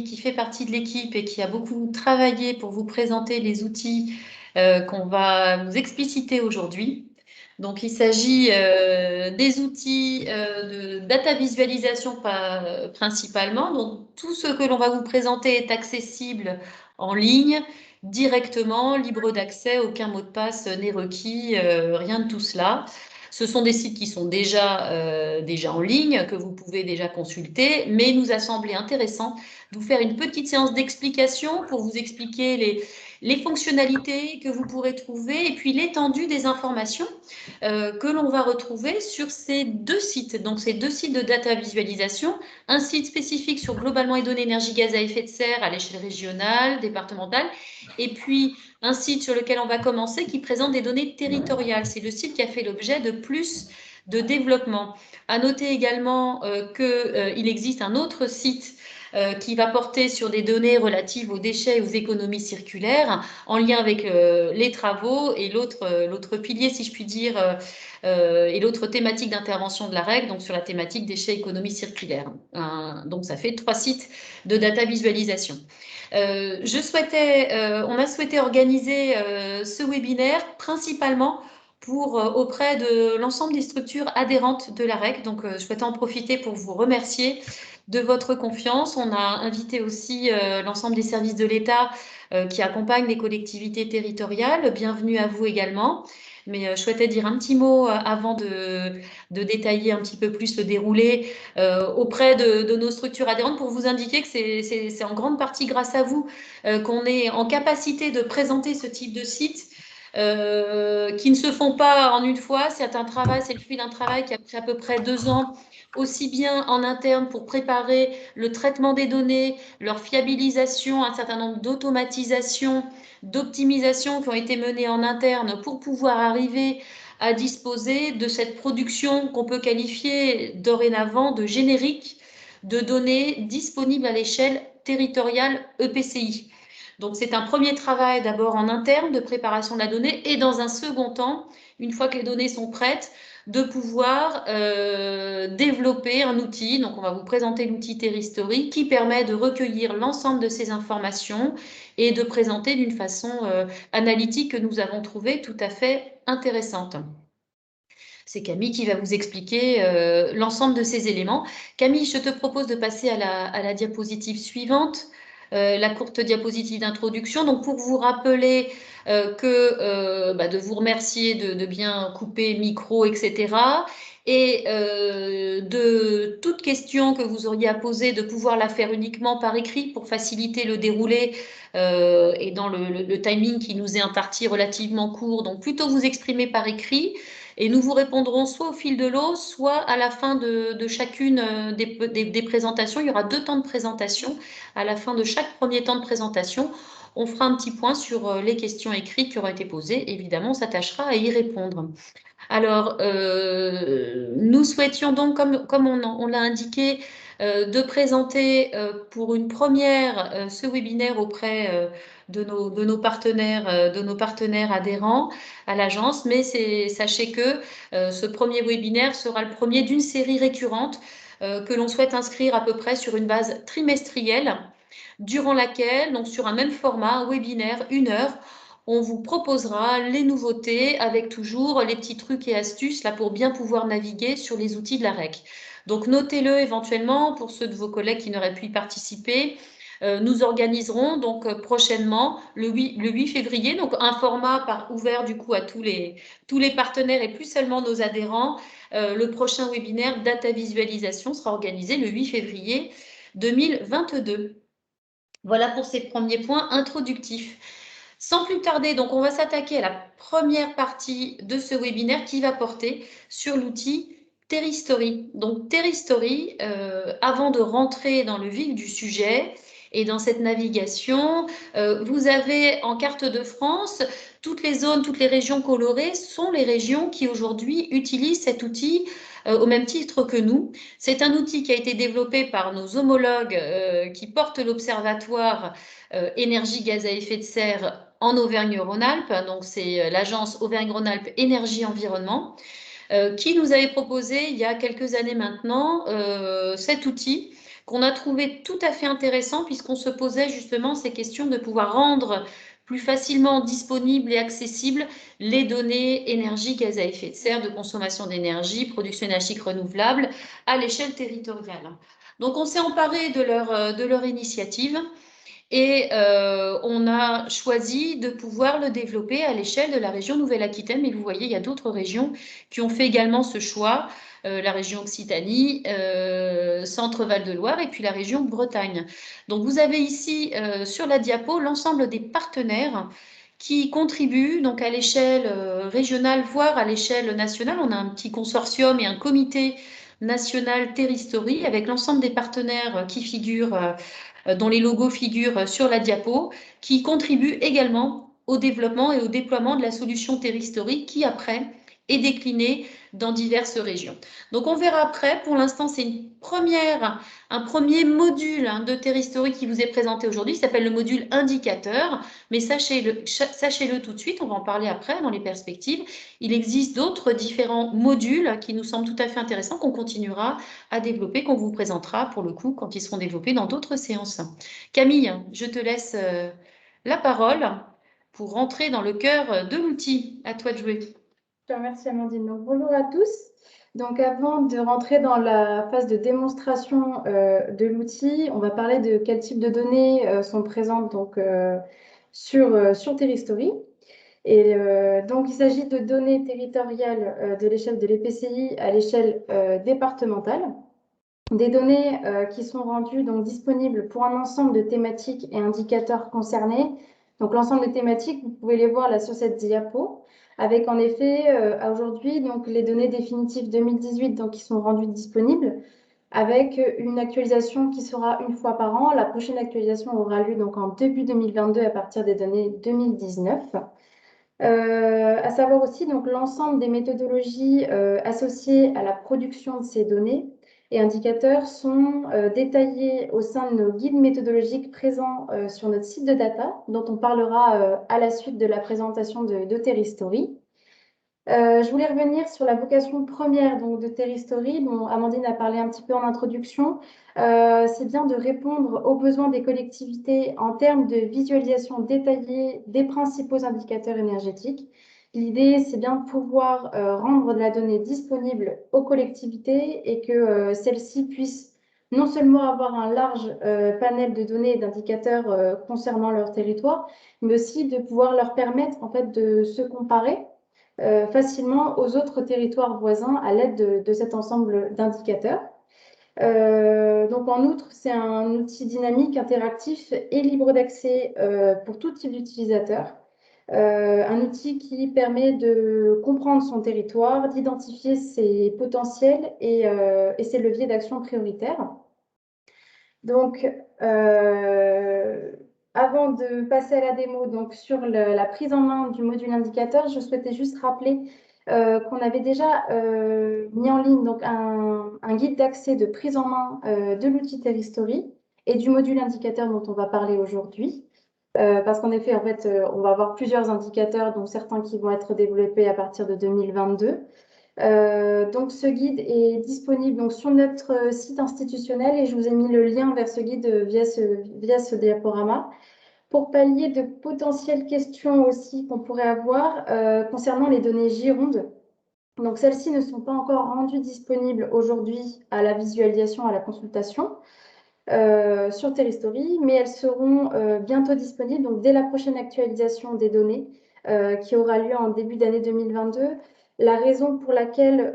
qui fait partie de l'équipe et qui a beaucoup travaillé pour vous présenter les outils qu'on va vous expliciter aujourd'hui. Donc, il s'agit des outils de data visualisation principalement. Donc, tout ce que l'on va vous présenter est accessible en ligne, directement, libre d'accès, aucun mot de passe n'est requis, rien de tout cela. Ce sont des sites qui sont déjà en ligne, que vous pouvez déjà consulter, mais il nous a semblé intéressant de vous faire une petite séance d'explication pour vous expliquer les fonctionnalités que vous pourrez trouver et puis l'étendue des informations que l'on va retrouver sur ces deux sites. Donc, ces deux sites de data visualisation, un site spécifique sur globalement les données énergie, gaz à effet de serre à l'échelle régionale, départementale, et puis un site sur lequel on va commencer qui présente des données territoriales. C'est le site qui a fait l'objet de plus de développement. À noter également qu'il existe un autre site qui va porter sur des données relatives aux déchets et aux économies circulaires en lien avec les travaux et l'autre pilier, si je puis dire, et l'autre thématique d'intervention de la règle, donc sur la thématique déchets, économie circulaire. Donc ça fait 3 sites de data visualisation. On a souhaité organiser ce webinaire principalement auprès de l'ensemble des structures adhérentes de la REC. Donc, je souhaitais en profiter pour vous remercier de votre confiance. On a invité aussi l'ensemble des services de l'État qui accompagnent les collectivités territoriales. Bienvenue à vous également. Mais je souhaitais dire un petit mot avant de détailler un petit peu plus le déroulé auprès de nos structures adhérentes pour vous indiquer que c'est en grande partie grâce à vous qu'on est en capacité de présenter ce type de site qui ne se font pas en une fois. C'est le fruit d'un travail qui a pris à peu près 2 ans, aussi bien en interne pour préparer le traitement des données, leur fiabilisation, un certain nombre d'automatisations, d'optimisations qui ont été menées en interne pour pouvoir arriver à disposer de cette production qu'on peut qualifier dorénavant de générique de données disponibles à l'échelle territoriale EPCI. Donc, c'est un premier travail d'abord en interne de préparation de la donnée et dans un second temps, une fois que les données sont prêtes, de pouvoir développer un outil. Donc, on va vous présenter l'outil Terristory qui permet de recueillir l'ensemble de ces informations et de présenter d'une façon analytique que nous avons trouvée tout à fait intéressante. C'est Camille qui va vous expliquer l'ensemble de ces éléments. Camille, je te propose de passer à la diapositive suivante, la courte diapositive d'introduction. Donc, pour vous rappeler de vous remercier de bien couper micro, etc. Et de toute question que vous auriez à poser, de pouvoir la faire uniquement par écrit pour faciliter le déroulé et dans le timing qui nous est imparti relativement court. Donc, plutôt vous exprimer par écrit. Et nous vous répondrons soit au fil de l'eau, soit à la fin de chacune des présentations. Il y aura 2 temps de présentation. À la fin de chaque premier temps de présentation, on fera un petit point sur les questions écrites qui auront été posées. Évidemment, on s'attachera à y répondre. Alors, nous souhaitions donc, comme on l'a indiqué, de présenter pour une première ce webinaire auprès de nos partenaires adhérents à l'agence. Mais sachez que ce premier webinaire sera le premier d'une série récurrente que l'on souhaite inscrire à peu près sur une base trimestrielle, durant laquelle, donc sur un même format, un webinaire, 1 heure, on vous proposera les nouveautés avec toujours les petits trucs et astuces là pour bien pouvoir naviguer sur les outils de la REC. Donc notez-le éventuellement pour ceux de vos collègues qui n'auraient pu y participer. Nous organiserons donc prochainement le 8 février, donc un format ouvert du coup à tous les partenaires et plus seulement nos adhérents. Le prochain webinaire Data Visualisation sera organisé le 8 février 2022. Voilà pour ces premiers points introductifs. Sans plus tarder, donc on va s'attaquer à la première partie de ce webinaire qui va porter sur l'outil Terristory. Donc Terristory, avant de rentrer dans le vif du sujet et dans cette navigation, vous avez en carte de France toutes les zones, toutes les régions colorées sont les régions qui aujourd'hui utilisent cet outil au même titre que nous. C'est un outil qui a été développé par nos homologues qui portent l'observatoire énergie gaz à effet de serre en Auvergne-Rhône-Alpes. Donc, c'est l'agence Auvergne-Rhône-Alpes Énergie Environnement qui nous avait proposé il y a quelques années maintenant cet outil qu'on a trouvé tout à fait intéressant puisqu'on se posait justement ces questions de pouvoir rendre plus facilement disponibles et accessibles les données énergie, gaz à effet de serre, de consommation d'énergie, production énergique renouvelable à l'échelle territoriale. Donc on s'est emparé de leur initiative et on a choisi de pouvoir le développer à l'échelle de la région Nouvelle-Aquitaine. Mais vous voyez, il y a d'autres régions qui ont fait également ce choix, la région Occitanie, Centre-Val de Loire et puis la région Bretagne. Donc vous avez ici sur la diapo l'ensemble des partenaires qui contribuent donc à l'échelle régionale, voire à l'échelle nationale. On a un petit consortium et un comité national Terristory avec l'ensemble des partenaires qui figurent dont les logos figurent sur la diapo, qui contribuent également au développement et au déploiement de la solution Terristory qui, après, est déclinée dans diverses régions. Donc, on verra après. Pour l'instant, c'est un premier module de Terristory qui vous est présenté aujourd'hui, qui s'appelle le module indicateur. Mais sachez-le tout de suite, on va en parler après dans les perspectives. Il existe d'autres différents modules qui nous semblent tout à fait intéressants, qu'on continuera à développer, qu'on vous présentera pour le coup quand ils seront développés dans d'autres séances. Camille, je te laisse la parole pour rentrer dans le cœur de l'outil. À toi de jouer. Je te remercie, Amandine. Donc, bonjour à tous. Donc, avant de rentrer dans la phase de démonstration de l'outil, on va parler de quel type de données sont présentes donc, sur Terristory. Et donc, il s'agit de données territoriales de l'échelle de l'EPCI à l'échelle départementale. Des données qui sont rendues donc, disponibles pour un ensemble de thématiques et indicateurs concernés. Donc, l'ensemble des thématiques, vous pouvez les voir là sur cette diapo, avec en effet aujourd'hui donc, les données définitives 2018 donc, qui sont rendues disponibles, avec une actualisation qui sera une fois par an. La prochaine actualisation aura lieu donc, en début 2022 à partir des données 2019. À savoir aussi donc l'ensemble des méthodologies associées à la production de ces données et indicateurs sont détaillés au sein de nos guides méthodologiques présents sur notre site de data, dont on parlera à la suite de la présentation de Terristory. Je voulais revenir sur la vocation première donc, de Terristory, dont Amandine a parlé un petit peu en introduction. C'est bien de répondre aux besoins des collectivités en termes de visualisation détaillée des principaux indicateurs énergétiques. L'idée, c'est bien de pouvoir rendre de la donnée disponible aux collectivités et que celles-ci puissent non seulement avoir un large panel de données et d'indicateurs concernant leur territoire, mais aussi de pouvoir leur permettre en fait, de se comparer facilement aux autres territoires voisins à l'aide de cet ensemble d'indicateurs. Donc en outre, c'est un outil dynamique, interactif et libre d'accès pour tout type d'utilisateur. Un outil qui permet de comprendre son territoire, d'identifier ses potentiels et ses leviers d'action prioritaires. Donc, avant de passer à la démo, donc sur la prise en main du module indicateur, je souhaitais juste rappeler qu'on avait déjà mis en ligne donc un guide d'accès de prise en main de l'outil Terristory et du module indicateur dont on va parler aujourd'hui. Parce qu'en effet, en fait, on va avoir plusieurs indicateurs, dont certains qui vont être développés à partir de 2022. Donc, ce guide est disponible donc, sur notre site institutionnel et je vous ai mis le lien vers ce guide via ce diaporama pour pallier de potentielles questions aussi qu'on pourrait avoir concernant les données Gironde. Donc, celles-ci ne sont pas encore rendues disponibles aujourd'hui à la visualisation, à la consultation sur Terristory, mais elles seront bientôt disponibles, donc dès la prochaine actualisation des données qui aura lieu en début d'année 2022. La raison pour laquelle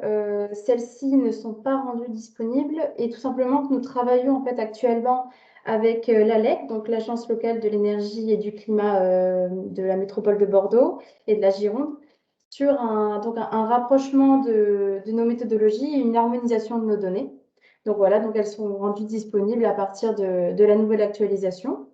celles-ci ne sont pas rendues disponibles est tout simplement que nous travaillons en fait actuellement avec l'ALEC, donc l'Agence locale de l'énergie et du climat de la métropole de Bordeaux et de la Gironde, sur un rapprochement de nos méthodologies et une harmonisation de nos données. Donc voilà, donc elles sont rendues disponibles à partir de la nouvelle actualisation.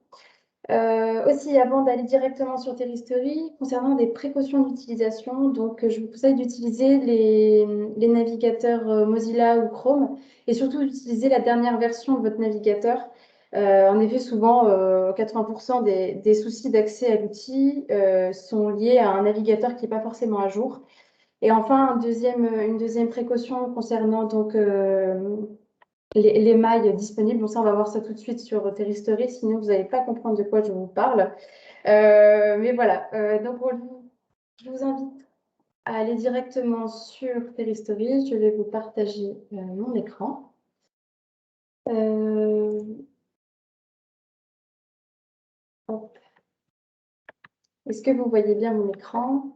Aussi, avant d'aller directement sur Terristory, concernant des précautions d'utilisation, donc je vous conseille d'utiliser les navigateurs Mozilla ou Chrome et surtout d'utiliser la dernière version de votre navigateur. En effet, souvent, 80% des soucis d'accès à l'outil sont liés à un navigateur qui n'est pas forcément à jour. Et enfin, une deuxième précaution concernant donc les mailles disponibles. Donc ça, on va voir ça tout de suite sur Terristory, sinon vous n'allez pas comprendre de quoi je vous parle. Mais voilà, donc je vous invite à aller directement sur Terristory. Je vais vous partager mon écran. Est-ce que vous voyez bien mon écran?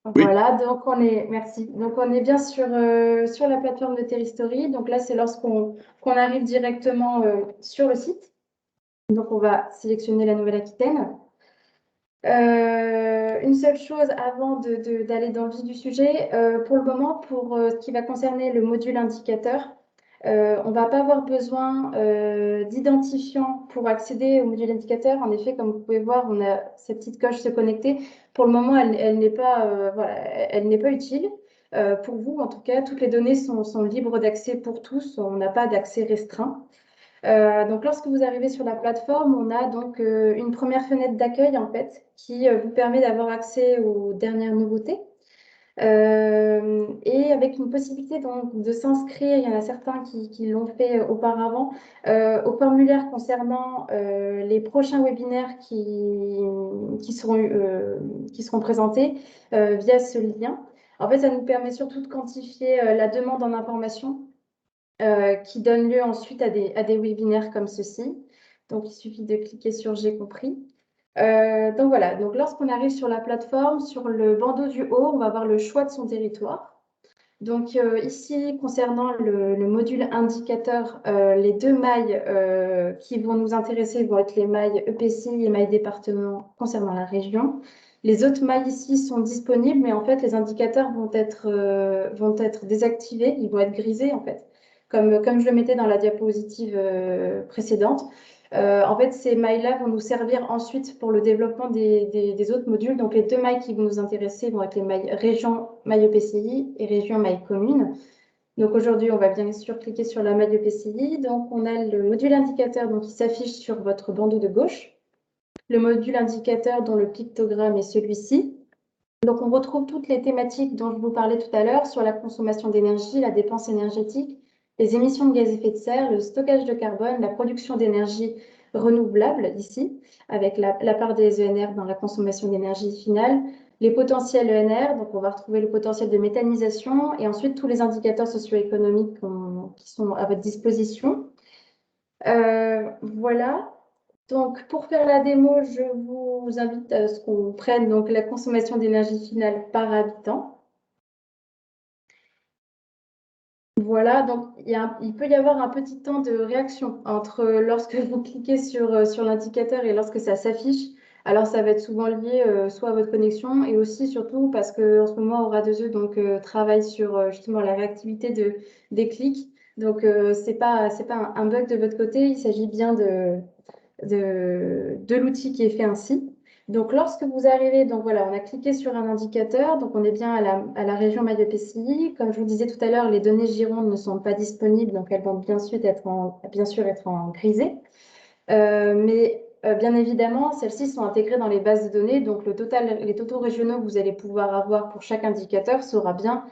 Oui. Voilà, donc merci. Donc on est bien sur la plateforme de Terristory. Donc là, c'est lorsqu'on arrive directement sur le site. Donc on va sélectionner la Nouvelle-Aquitaine. Une seule chose avant d'aller dans le vif du sujet, pour le moment, pour ce qui va concerner le module indicateur, on ne va pas avoir besoin d'identifiant pour accéder au module indicateur. En effet, comme vous pouvez voir, on a cette petite coche se connecter. Pour le moment, elle n'est pas, voilà, elle n'est pas utile. Pour vous, en tout cas, toutes les données sont libres d'accès pour tous. On n'a pas d'accès restreint. Donc, lorsque vous arrivez sur la plateforme, on a donc une première fenêtre d'accueil en fait qui vous permet d'avoir accès aux dernières nouveautés. Et avec une possibilité donc, de s'inscrire, il y en a certains qui l'ont fait auparavant, au formulaire concernant les prochains webinaires qui seront présentés via ce lien. En fait, ça nous permet surtout de quantifier la demande en information qui donne lieu ensuite à des webinaires comme ceci. Donc, il suffit de cliquer sur « J'ai compris ». Donc voilà, donc lorsqu'on arrive sur la plateforme, sur le bandeau du haut, on va avoir le choix de son territoire. Donc ici, concernant le module indicateur, les deux mailles qui vont nous intéresser vont être les mailles EPCI et mailles département concernant la région. Les autres mailles ici sont disponibles, mais en fait, les indicateurs vont être désactivés, ils vont être grisés en fait, comme je le mettais dans la diapositive précédente. En fait, ces mailles-là vont nous servir ensuite pour le développement des autres modules. Donc, les deux mailles qui vont nous intéresser vont être les mailles région, maille EPCI et région, maille commune. Donc, aujourd'hui, on va bien sûr cliquer sur la maille EPCI. Donc, on a le module indicateur donc, qui s'affiche sur votre bandeau de gauche. Le module indicateur dont le pictogramme est celui-ci. Donc, on retrouve toutes les thématiques dont je vous parlais tout à l'heure sur la consommation d'énergie, la dépense énergétique, les émissions de gaz à effet de serre, le stockage de carbone, la production d'énergie renouvelable ici, avec la part des ENR dans la consommation d'énergie finale, les potentiels ENR, donc on va retrouver le potentiel de méthanisation, et ensuite tous les indicateurs socio-économiques qui sont à votre disposition. Voilà. Donc, pour faire la démo, je vous invite à ce qu'on prenne donc, la consommation d'énergie finale par habitant. Voilà, donc il peut y avoir un petit temps de réaction entre lorsque vous cliquez sur l'indicateur et lorsque ça s'affiche. Alors, ça va être souvent lié soit à votre connexion et aussi surtout parce qu'en ce moment, Aura 2E donc, travaille sur justement la réactivité des clics. Donc, ce n'est pas un bug de votre côté, il s'agit bien de l'outil qui est fait ainsi. Donc, lorsque vous arrivez, donc voilà, on a cliqué sur un indicateur, donc on est bien à la région Maille PCI. Comme je vous disais tout à l'heure, les données Gironde ne sont pas disponibles, donc elles vont bien sûr être en grisé. Mais bien évidemment, celles-ci sont intégrées dans les bases de données, donc les totaux régionaux que vous allez pouvoir avoir pour chaque indicateur sera bien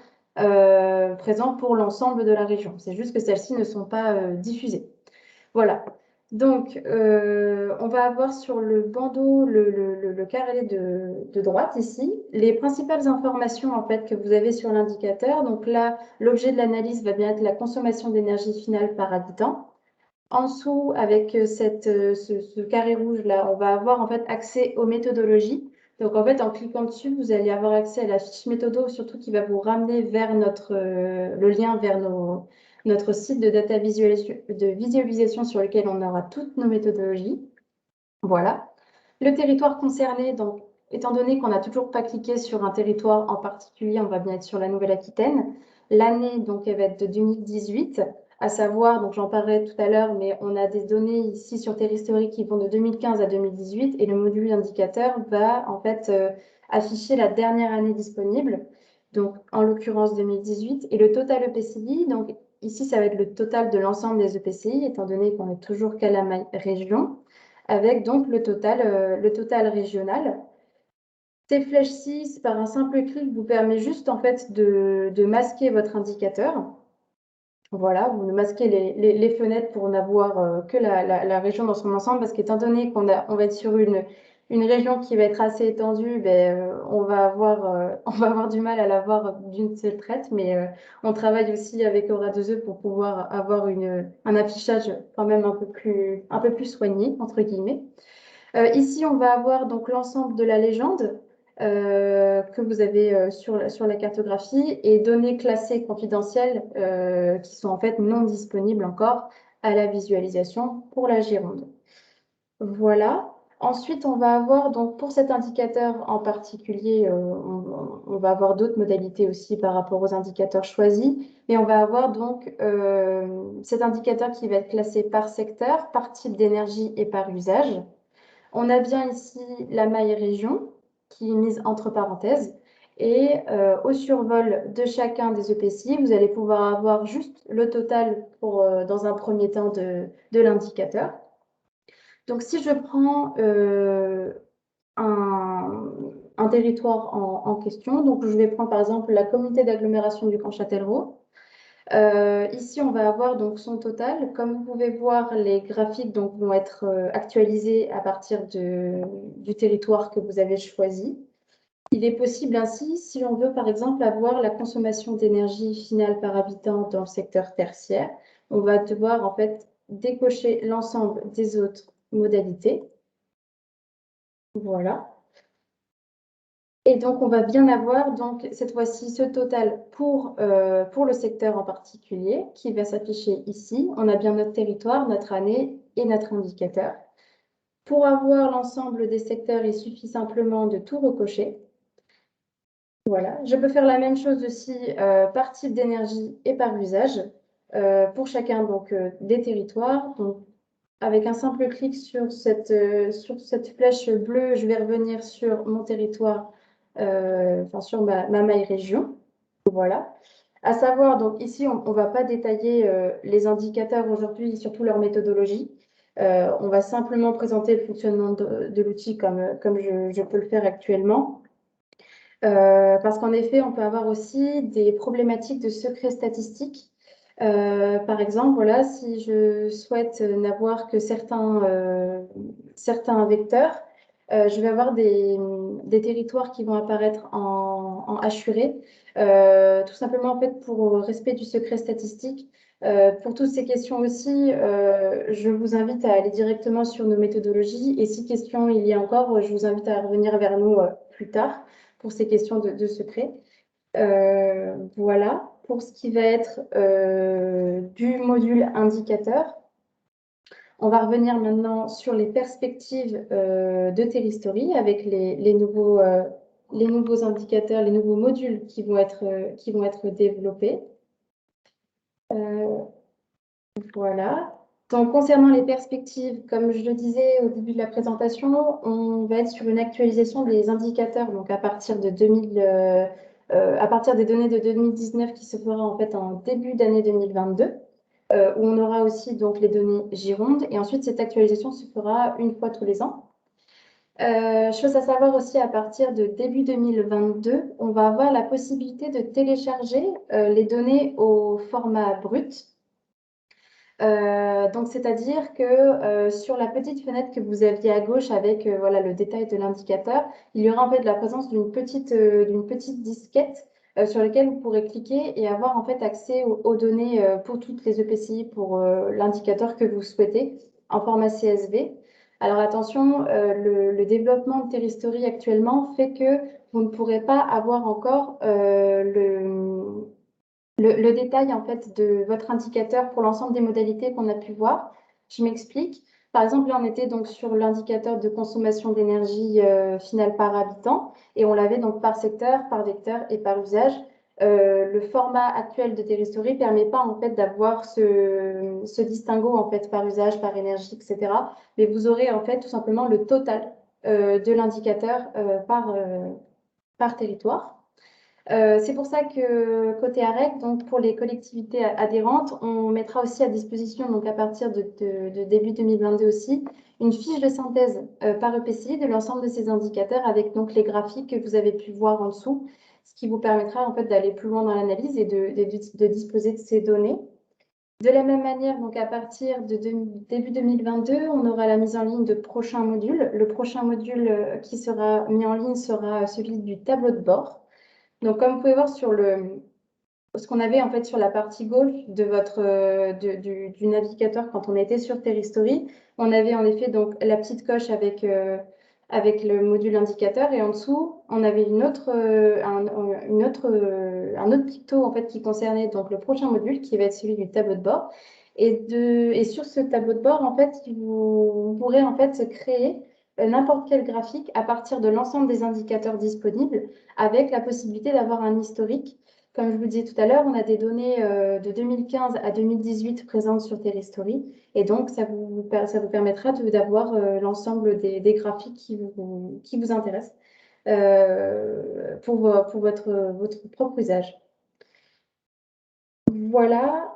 présent pour l'ensemble de la région. C'est juste que celles-ci ne sont pas diffusées. Voilà. Donc, on va avoir sur le bandeau, le carré de droite ici, les principales informations en fait, que vous avez sur l'indicateur. Donc là, l'objet de l'analyse va bien être la consommation d'énergie finale par habitant. En dessous, avec ce carré rouge là, on va avoir en fait accès aux méthodologies. Donc en fait, en cliquant dessus, vous allez avoir accès à la fiche méthodo, surtout qui va vous ramener vers le lien vers notre site de data visualisation sur lequel on aura toutes nos méthodologies. Voilà. Le territoire concerné, donc, étant donné qu'on n'a toujours pas cliqué sur un territoire en particulier, on va bien être sur la Nouvelle-Aquitaine. L'année, donc, elle va être de 2018, à savoir, donc j'en parlerai tout à l'heure, mais on a des données ici sur Terristory qui vont de 2015 à 2018 et le module indicateur va en fait afficher la dernière année disponible, donc en l'occurrence 2018, et le total EPCI, donc ici ça va être le total de l'ensemble des EPCI, étant donné qu'on est toujours qu'à la région, avec donc le total régional. Ces flèches-ci, par un simple clic, vous permet juste en fait de masquer votre indicateur. Voilà, vous masquez les fenêtres pour n'avoir que la région dans son ensemble, parce qu'étant donné on va être sur une région qui va être assez étendue, ben, on va avoir du mal à la voir d'une seule traite, mais on travaille aussi avec Aura 2E pour pouvoir avoir un affichage quand même un peu plus soigné, entre guillemets. Ici, on va avoir donc l'ensemble de la légende que vous avez sur la cartographie et données classées confidentielles qui sont en fait non disponibles encore à la visualisation pour la Gironde. Voilà. Ensuite, on va avoir donc pour cet indicateur en particulier, on va avoir d'autres modalités aussi par rapport aux indicateurs choisis, mais on va avoir donc cet indicateur qui va être classé par secteur, par type d'énergie et par usage. On a bien ici la maille région qui est mise entre parenthèses. Et au survol de chacun des EPCI, vous allez pouvoir avoir juste le total dans un premier temps de l'indicateur. Donc, si je prends un territoire en question, donc je vais prendre par exemple la communauté d'agglomération du Camp Châtellerault. Ici, on va avoir donc son total. Comme vous pouvez voir, les graphiques donc, vont être actualisés à partir du territoire que vous avez choisi. Il est possible ainsi, si l'on veut par exemple avoir la consommation d'énergie finale par habitant dans le secteur tertiaire, on va devoir en fait décocher l'ensemble des autres modalités. Voilà. Et donc, on va bien avoir donc cette fois-ci ce total pour le secteur en particulier qui va s'afficher ici. On a bien notre territoire, notre année et notre indicateur. Pour avoir l'ensemble des secteurs, il suffit simplement de tout recocher. Voilà. Je peux faire la même chose aussi par type d'énergie et par usage pour chacun donc, des territoires. Donc, avec un simple clic sur cette flèche bleue, je vais revenir sur mon territoire, enfin sur ma maille région. Voilà. À savoir, donc ici, on ne va pas détailler les indicateurs aujourd'hui, surtout leur méthodologie. On va simplement présenter le fonctionnement de l'outil comme je peux le faire actuellement. Parce qu'en effet, on peut avoir aussi des problématiques de secret statistique. Par exemple, voilà, si je souhaite n'avoir que certains vecteurs, je vais avoir des territoires qui vont apparaître en hachuré, tout simplement en fait pour respect du secret statistique. Pour toutes ces questions aussi, je vous invite à aller directement sur nos méthodologies et si question il y a encore, je vous invite à revenir vers nous plus tard pour ces questions de secret. Voilà, pour ce qui va être du module indicateur. On va revenir maintenant sur les perspectives de Terristory avec les nouveaux indicateurs, les nouveaux modules qui vont être développés. Voilà. Donc, concernant les perspectives, comme je le disais au début de la présentation, on va être sur une actualisation des indicateurs, donc à partir des données de 2019 qui se fera en fait en début d'année 2022, où on aura aussi donc les données Gironde, et ensuite cette actualisation se fera une fois tous les ans. Chose à savoir aussi, à partir de début 2022, on va avoir la possibilité de télécharger les données au format brut. Donc, c'est-à-dire que sur la petite fenêtre que vous aviez à gauche avec voilà, le détail de l'indicateur, il y aura en fait la présence d'une petite disquette sur laquelle vous pourrez cliquer et avoir en fait accès aux données pour toutes les EPCI pour l'indicateur que vous souhaitez en format CSV. Alors attention, le développement de Terristory actuellement fait que vous ne pourrez pas avoir encore le détail en fait de votre indicateur pour l'ensemble des modalités qu'on a pu voir. Je m'explique. Par exemple, là, on était donc sur l'indicateur de consommation d'énergie finale par habitant et on l'avait donc par secteur, par vecteur et par usage. Le format actuel de Terristory ne permet pas en fait d'avoir ce distinguo en fait par usage, par énergie, etc. Mais vous aurez en fait tout simplement le total de l'indicateur par territoire. C'est pour ça que côté AREC, donc pour les collectivités adhérentes, on mettra aussi à disposition, donc à partir de début 2022 aussi, une fiche de synthèse par EPCI de l'ensemble de ces indicateurs avec donc les graphiques que vous avez pu voir en dessous, ce qui vous permettra en fait d'aller plus loin dans l'analyse et de disposer de ces données. De la même manière, donc à partir de début 2022, on aura la mise en ligne de prochains modules. Le prochain module qui sera mis en ligne sera celui du tableau de bord. Donc, comme vous pouvez voir sur ce qu'on avait en fait sur la partie gauche de du navigateur quand on était sur Terristory, on avait en effet donc la petite coche avec le module indicateur et en dessous on avait un autre picto en fait qui concernait donc le prochain module qui va être celui du tableau de bord et sur ce tableau de bord en fait vous pourrez en fait créer n'importe quel graphique à partir de l'ensemble des indicateurs disponibles avec la possibilité d'avoir un historique. Comme je vous disais tout à l'heure, on a des données de 2015 à 2018 présentes sur Telestory. Et donc, ça vous permettra d'avoir l'ensemble des graphiques qui vous intéressent pour votre propre usage. Voilà.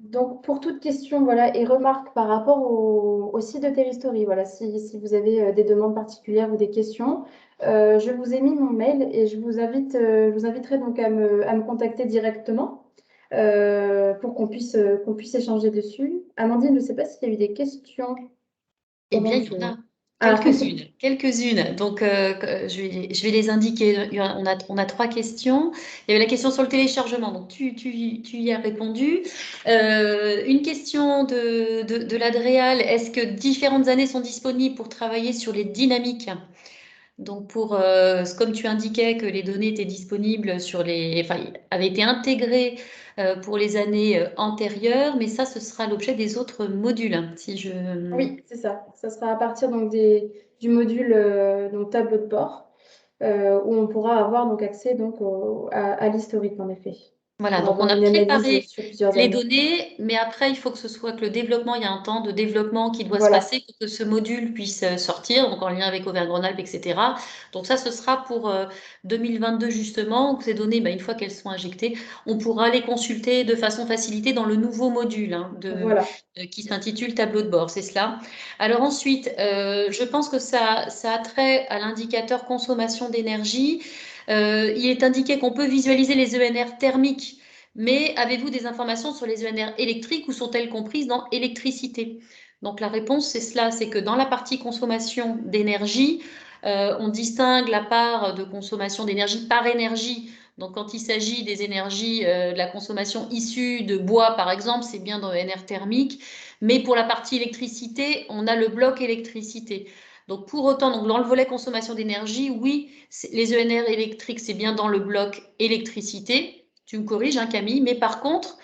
Donc, pour toute question voilà, et remarque par rapport au site de Terristory, voilà, si vous avez des demandes particulières ou des questions, je vous ai mis mon mail et je vous inviterai donc à me contacter directement pour qu'on puisse échanger dessus. Amandine, je ne sais pas s'il y a eu des questions Eh bien, pendant il y que... en a Ah, quelques-unes, quelques-unes. Donc, je vais les indiquer. On a trois questions. Il y avait la question sur le téléchargement. Donc, tu y as répondu. Une question de l'Adréal. Est-ce que différentes années sont disponibles pour travailler sur les dynamiques? Donc, comme tu indiquais que les données étaient disponibles enfin, avaient été intégrées pour les années antérieures, mais ça, ce sera l'objet des autres modules. Si je... oui, c'est ça. Ça sera à partir donc du module donc tableau de bord où on pourra avoir donc accès donc à l'historique en effet Voilà, pour donc on avoir a une analyse préparé sur plusieurs les années. données, mais après, il faut que ce soit que le développement, il y a un temps de développement qui doit se Voilà. passer pour que ce module puisse sortir, donc en lien avec Auvergne-Rhône-Alpes, etc. Donc ça, ce sera pour 2022 justement, où ces données, bah, une fois qu'elles sont injectées, on pourra les consulter de façon facilitée dans le nouveau module Voilà. qui s'intitule Tableau de bord, c'est cela. Alors ensuite, je pense que ça a trait à l'indicateur consommation d'énergie. Il est indiqué qu'on peut visualiser les ENR thermiques, mais avez-vous des informations sur les ENR électriques ou sont-elles comprises dans électricité? Donc la réponse, c'est cela, c'est que dans la partie consommation d'énergie, on distingue la part de consommation d'énergie par énergie. Donc quand il s'agit des énergies de la consommation issue de bois, par exemple, c'est bien dans ENR thermique. Mais pour la partie électricité, on a le bloc électricité. Donc pour autant, donc dans le volet consommation d'énergie, oui, les ENR électriques, c'est bien dans le bloc électricité. Tu me corriges, hein, Camille, mais par contre,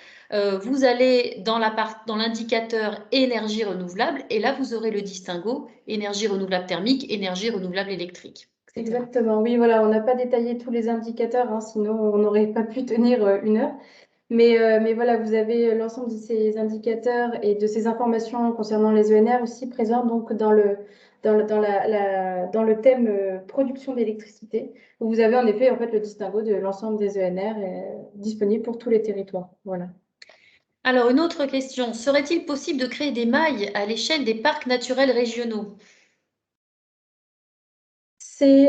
vous allez dans l'indicateur énergie renouvelable et là, vous aurez le distinguo énergie renouvelable thermique, énergie renouvelable électrique, etc. Exactement. Oui, voilà, on n'a pas détaillé tous les indicateurs, hein, sinon on n'aurait pas pu tenir une heure. Mais voilà, vous avez l'ensemble de ces indicateurs et de ces informations concernant les ENR aussi présents donc dans le thème production d'électricité, où vous avez en effet en fait le distinguo de l'ensemble des ENR disponible pour tous les territoires. Voilà. Alors, une autre question. Serait-il possible de créer des mailles à l'échelle des parcs naturels régionaux?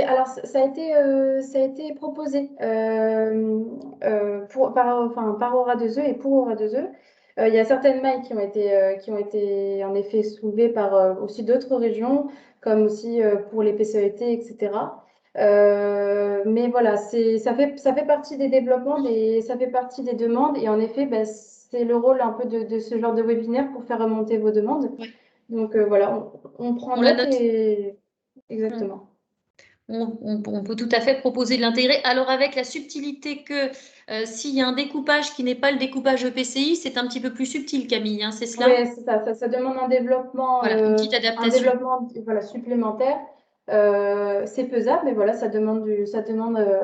Alors, ça a été proposé par Aura 2E et pour Aura 2E. Il y a certaines mailles qui ont été en effet soulevées par aussi d'autres régions, comme aussi pour les PCET, etc. Mais voilà, ça fait partie des développements, ça fait partie des demandes. Et en effet, bah, c'est le rôle un peu de ce genre de webinaire pour faire remonter vos demandes. Oui. Donc voilà, on prend On la note note. et Hmm. exactement. On peut tout à fait proposer de l'intégrer. Alors avec la subtilité que s'il y a un découpage qui n'est pas le découpage EPCI, c'est un petit peu plus subtil, Camille, hein, c'est Oui, cela? c'est ça. Ça demande Voilà, une petite un adaptation. développement voilà, supplémentaire. C'est faisable, mais voilà, ça demande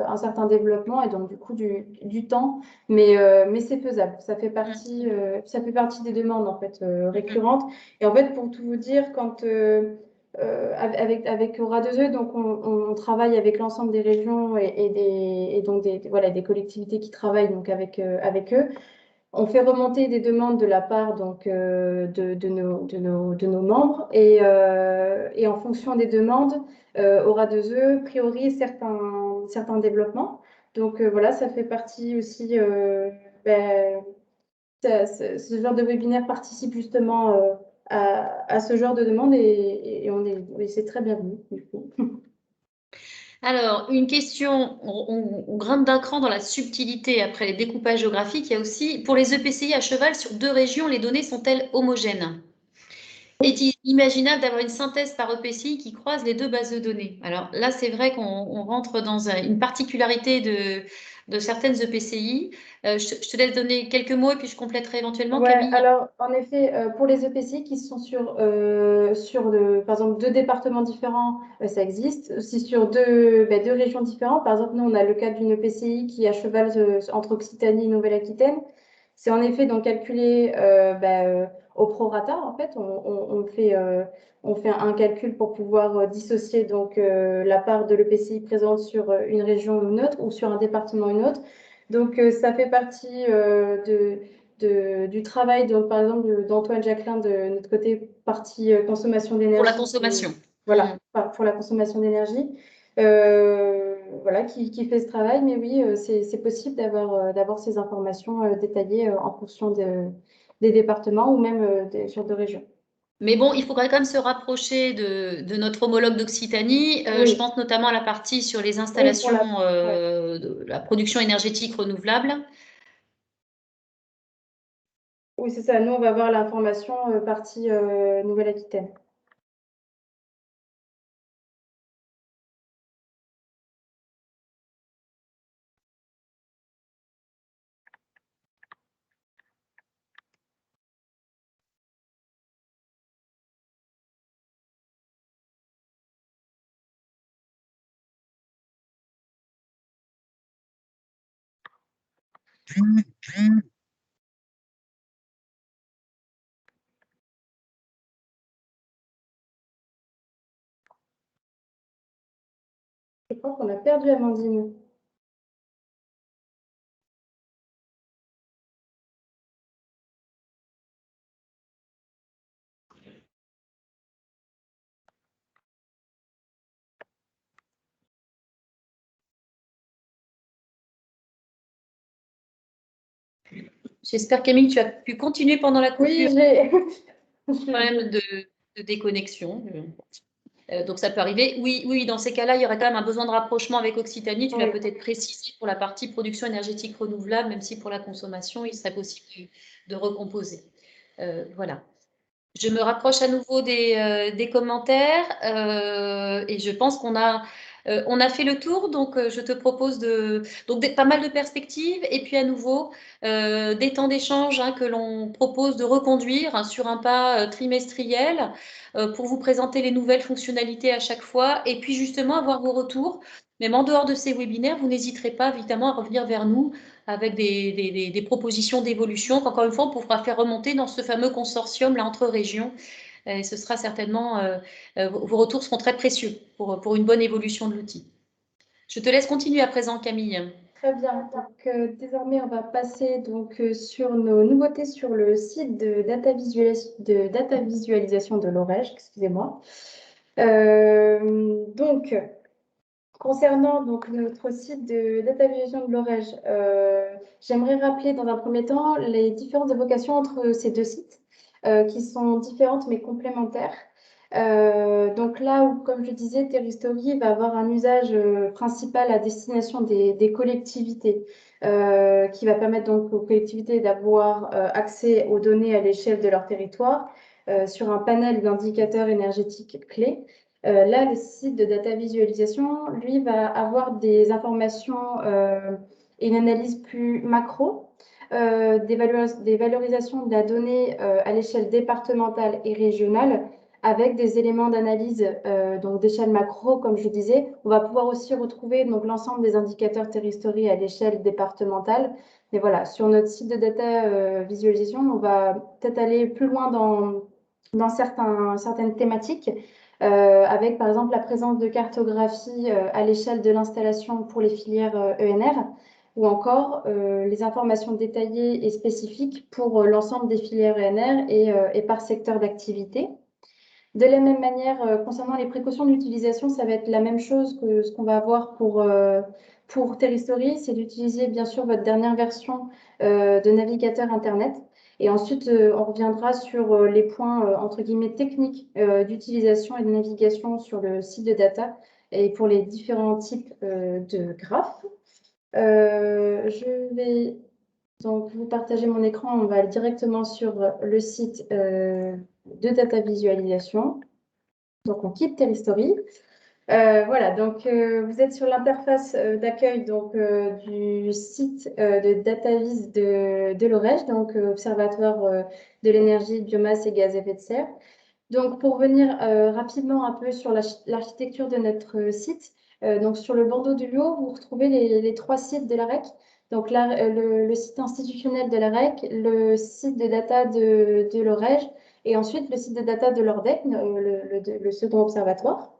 un certain développement et donc du coup du temps, mais c'est faisable. Hmm. Ça fait partie des demandes en fait Mhm. récurrentes. Et en fait, pour tout vous dire, avec Aura 2E, donc on travaille avec l'ensemble des régions et donc voilà, des collectivités qui travaillent donc avec eux. On fait remonter des demandes de la part donc, de nos membres et en fonction des demandes, Aura 2E priorise certains développements. Donc voilà, ça fait partie aussi ben, ce genre de webinaire participe justement à ce genre de demande et c'est très bienvenu, du coup. Alors, une question, on grimpe d'un cran dans la subtilité après les découpages géographiques. Il y a aussi, pour les EPCI à cheval sur 2 régions, les données sont-elles homogènes? Est-il imaginable d'avoir une synthèse par EPCI qui croise les 2 bases de données? Alors là, c'est vrai qu'on rentre dans une particularité de certaines EPCI. Je te laisse donner quelques mots et puis je compléterai éventuellement, Ouais, Camille. alors en effet, pour les EPCI qui sont sur, par exemple 2 départements différents, ça existe. Si sur 2 régions différentes, par exemple, nous on a le cas d'une EPCI qui est à cheval entre Occitanie et Nouvelle-Aquitaine. C'est en effet donc calculé au prorata en fait. On fait un calcul pour pouvoir dissocier donc la part de l'EPCI présente sur une région ou une autre ou sur un département ou une autre. Donc ça fait partie du travail, donc, par exemple, d'Antoine Jacquelin de notre côté, partie consommation Pour la d'énergie. consommation. Voilà, pour la consommation d'énergie. Voilà, qui fait ce travail. Mais oui, c'est possible d'avoir ces informations détaillées en fonction des départements ou même sur 2 régions. Mais bon, il faudrait quand même se rapprocher de notre homologue d'Occitanie. Je Oui, pense notamment à la partie sur les oui, pour installations ouais. de la production énergétique renouvelable. Oui, c'est ça. Nous, on va avoir l'information partie Nouvelle-Aquitaine. Je crois qu'on a perdu Amandine. J'espère, Camille, que tu as pu continuer pendant la coupure. Oui, j'ai. Problème de déconnexion. Donc ça peut arriver. Oui, oui, dans ces cas-là, il y aurait quand même un besoin de rapprochement avec Occitanie. Tu l'as Oui. peut-être précisé pour la partie production énergétique renouvelable, même si pour la consommation, il serait possible de recomposer. Voilà. Je me rapproche à nouveau des commentaires et je pense on a fait le tour. Donc, je te propose pas mal de perspectives et puis à nouveau des temps d'échange que l'on propose de reconduire sur un pas trimestriel pour vous présenter les nouvelles fonctionnalités à chaque fois et puis justement avoir vos retours. Même en dehors de ces webinaires, vous n'hésiterez pas évidemment à revenir vers nous avec des propositions d'évolution qu'encore une fois, on pourra faire remonter dans ce fameux consortium là, entre régions. Et ce sera certainement, vos retours seront très précieux pour une bonne évolution de l'outil. Je te laisse continuer à présent, Camille. Très bien. Donc, désormais, on va passer donc, sur nos nouveautés sur le site de data visualisation de l'OREG, excusez-moi. Donc, concernant donc, notre site de data visualisation de l'OREG, j'aimerais rappeler dans un premier temps les différentes évocations entre ces 2 sites qui sont différentes mais complémentaires. Donc là où, comme je disais, Terristory va avoir un usage principal à destination des collectivités, qui va permettre donc aux collectivités d'avoir accès aux données à l'échelle de leur territoire sur un panel d'indicateurs énergétiques clés. Là, le site de data visualisation, lui, va avoir des informations et une analyse plus macro, des valorisations de la donnée à l'échelle départementale et régionale, avec des éléments d'analyse donc d'échelle macro, comme je disais. On va pouvoir aussi retrouver donc l'ensemble des indicateurs Terristory à l'échelle départementale. Mais voilà, sur notre site de data visualisation, on va peut-être aller plus loin dans certaines thématiques, avec par exemple la présence de cartographie à l'échelle de l'installation pour les filières ENR, ou encore les informations détaillées et spécifiques pour l'ensemble des filières ENR et par secteur d'activité. De la même manière, concernant les précautions d'utilisation, ça va être la même chose que ce qu'on va avoir pour Terristory, c'est d'utiliser bien sûr votre dernière version de navigateur Internet. Et ensuite, on reviendra sur les points, entre guillemets, techniques d'utilisation et de navigation sur le site de data et pour les différents types de graphes. Je vais donc vous partager mon écran. On va aller directement sur le site de data visualisation. Donc, on quitte Telestory. Voilà, donc vous êtes sur l'interface d'accueil donc du site de DataVis de l'OREJ, donc Observatoire de l'énergie, biomasse et gaz à effet de serre. Donc pour revenir rapidement un peu sur l'architecture de notre site, donc sur le bandeau du haut, vous retrouvez les trois sites de la REC. Donc là, le site institutionnel de la REC, le site de data de l'OREJ et ensuite le site de data de l'ORDEC, le second observatoire.